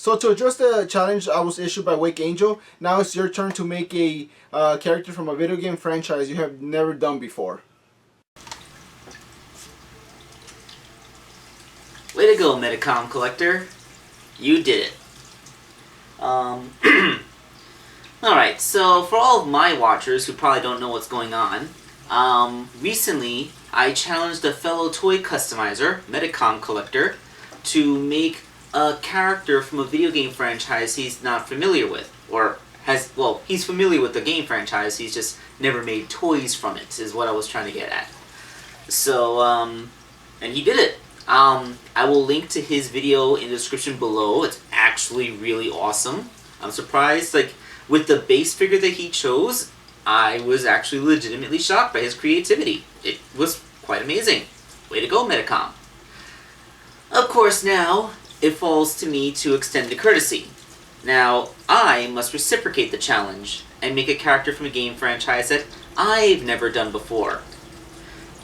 So to address the challenge I was issued by Wake Angel, now it's your turn to make a character from a video game franchise you have never done before. Way to go, Metacom Collector. You did it. Alright, so for all of my watchers who probably don't know what's going on, recently I challenged a fellow toy customizer, Metacom Collector, to make a character from a video game franchise he's not familiar with. Or he's familiar with the game franchise, he's just never made toys from it, is what I was trying to get at. So, and he did it. I will link to his video in the description below. It's actually really awesome. I'm surprised, like, with the base figure that he chose, I was actually legitimately shocked by his creativity. It was quite amazing. Way to go, Metacom. Of course, now, it falls to me to extend the courtesy. Now, I must reciprocate the challenge and make a character from a game franchise that I've never done before.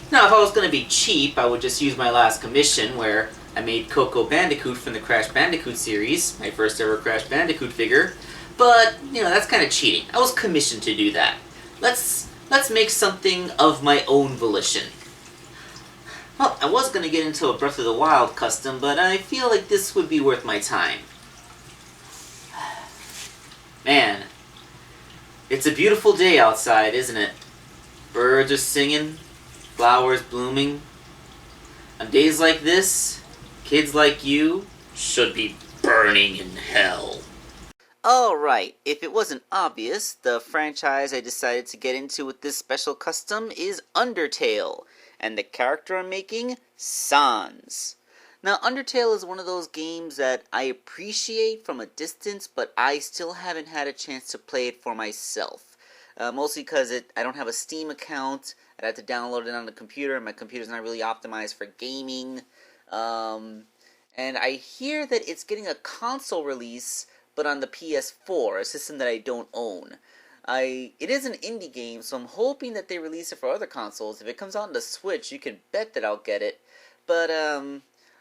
Now, if I was going to be cheap, I would just use my last commission, where I made Coco Bandicoot from the Crash Bandicoot series, my first ever Crash Bandicoot figure, but, you know, that's kind of cheating. I was commissioned to do that. Let's make something of my own volition. Well, I was going to get into a Breath of the Wild custom, but I feel like this would be worth my time. Man, it's a beautiful day outside, isn't it? Birds are singing, flowers blooming. On days like this, kids like you should be burning in hell. Alright, if it wasn't obvious, the franchise I decided to get into with this special custom is Undertale, and the character I'm making, Sans. Now, Undertale is one of those games that I appreciate from a distance, but I still haven't had a chance to play it for myself. Mostly because I don't have a Steam account. I'd have to download it on the computer, and my computer's not really optimized for gaming. And I hear that it's getting a console release, but on the PS4, a system that I don't own. It is an indie game, so I'm hoping that they release it for other consoles. If it comes out on the Switch, you can bet that I'll get it. But,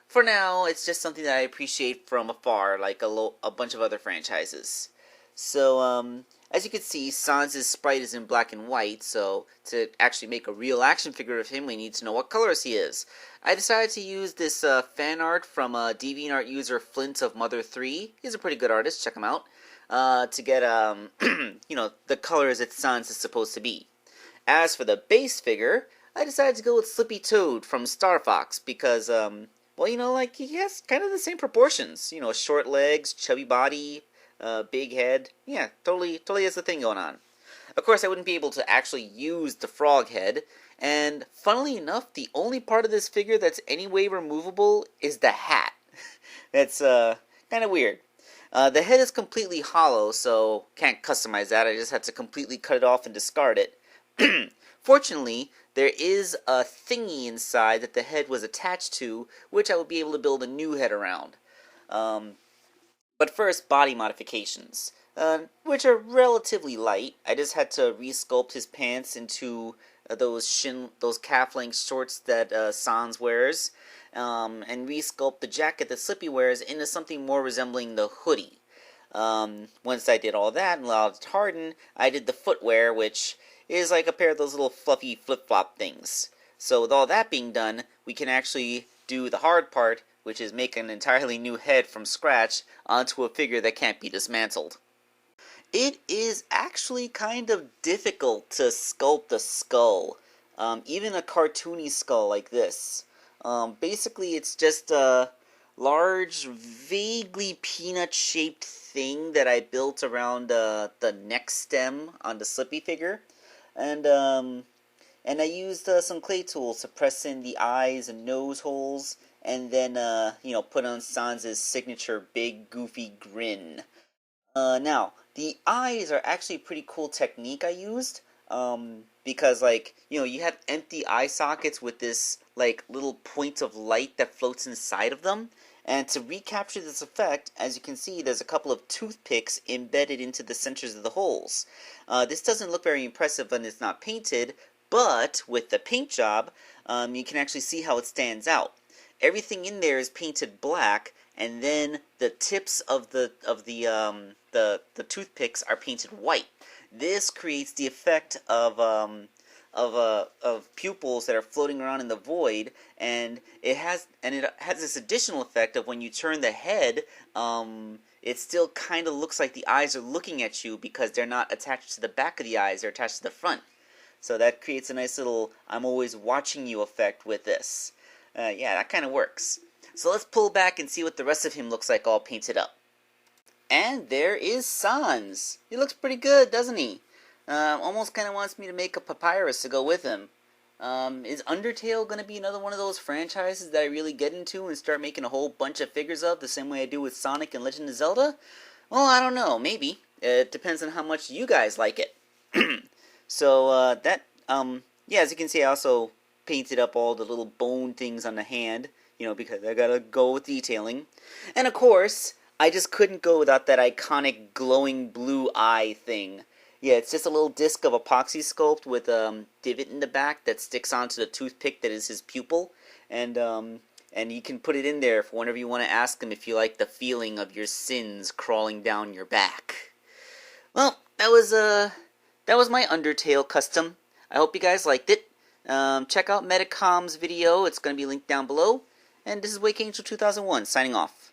for now, it's just something that I appreciate from afar, like a bunch of other franchises. So, as you can see, Sans' sprite is in black and white, so to actually make a real action figure of him, we need to know what colors he is. I decided to use this fan art from DeviantArt user Flint of Mother 3. He's a pretty good artist, check him out. To get, you know, the colors that Sans is supposed to be. As for the base figure, I decided to go with Slippy Toad from Star Fox because, well, you know, like, he has kind of the same proportions. You know, short legs, chubby body, big head. Yeah, totally has the thing going on. Of course, I wouldn't be able to actually use the frog head, and funnily enough, the only part of this figure that's anyway removable is the hat. That's, kind of weird. The head is completely hollow, so can't customize that. I just had to completely cut it off and discard it. Fortunately, there is a thingy inside that the head was attached to, which I will be able to build a new head around. But first, body modifications, which are relatively light. I just had to resculpt his pants into those calf-length shorts that Sans wears, and resculpt the jacket that Slippy wears into something more resembling the hoodie. Once I did all that and allowed it to harden, I did the footwear, which is like a pair of those little fluffy flip-flop things. So with all that being done, we can actually do the hard part, which is make an entirely new head from scratch onto a figure that can't be dismantled. It is actually kind of difficult to sculpt a skull, even a cartoony skull like this. Basically, it's just a large, vaguely peanut-shaped thing that I built around the neck stem on the Slippy figure. And I used some clay tools to press in the eyes and nose holes, and then, you know, put on Sans' signature big, goofy grin. Now, the eyes are actually a pretty cool technique I used, because, like, you know, you have empty eye sockets with this, like, little point of light that floats inside of them, and to recapture this effect, as you can see, there's a couple of toothpicks embedded into the centers of the holes. This doesn't look very impressive when it's not painted, but with the paint job, you can actually see how it stands out. Everything in there is painted black, and then the tips of the toothpicks are painted white. This creates the effect of pupils that are floating around in the void, and it has this additional effect of when you turn the head, it still kind of looks like the eyes are looking at you because they're not attached to the back of the eyes; they're attached to the front. So that creates a nice little "I'm always watching you" effect with this. Yeah, that kind of works. So let's pull back and see what the rest of him looks like all painted up. And there is Sans. He looks pretty good, doesn't he? Almost kind of wants me to make a papyrus to go with him. Is Undertale going to be another one of those franchises that I really get into and start making a whole bunch of figures of, the same way I do with Sonic and Legend of Zelda? Well, I don't know. Maybe. It depends on how much you guys like it. So, yeah, as you can see, I also painted up all the little bone things on the hand, because I gotta go with detailing. And of course, I just couldn't go without that iconic glowing blue eye thing. Yeah, it's just a little disc of epoxy sculpt with a divot in the back that sticks onto the toothpick that is his pupil, and you can put it in there for whenever you want to ask him if you like the feeling of your sins crawling down your back. Well, that was my Undertale custom. I hope you guys liked it. Check out Metacom's video. It's going to be linked down below. And this is Wakeangel2K1 signing off.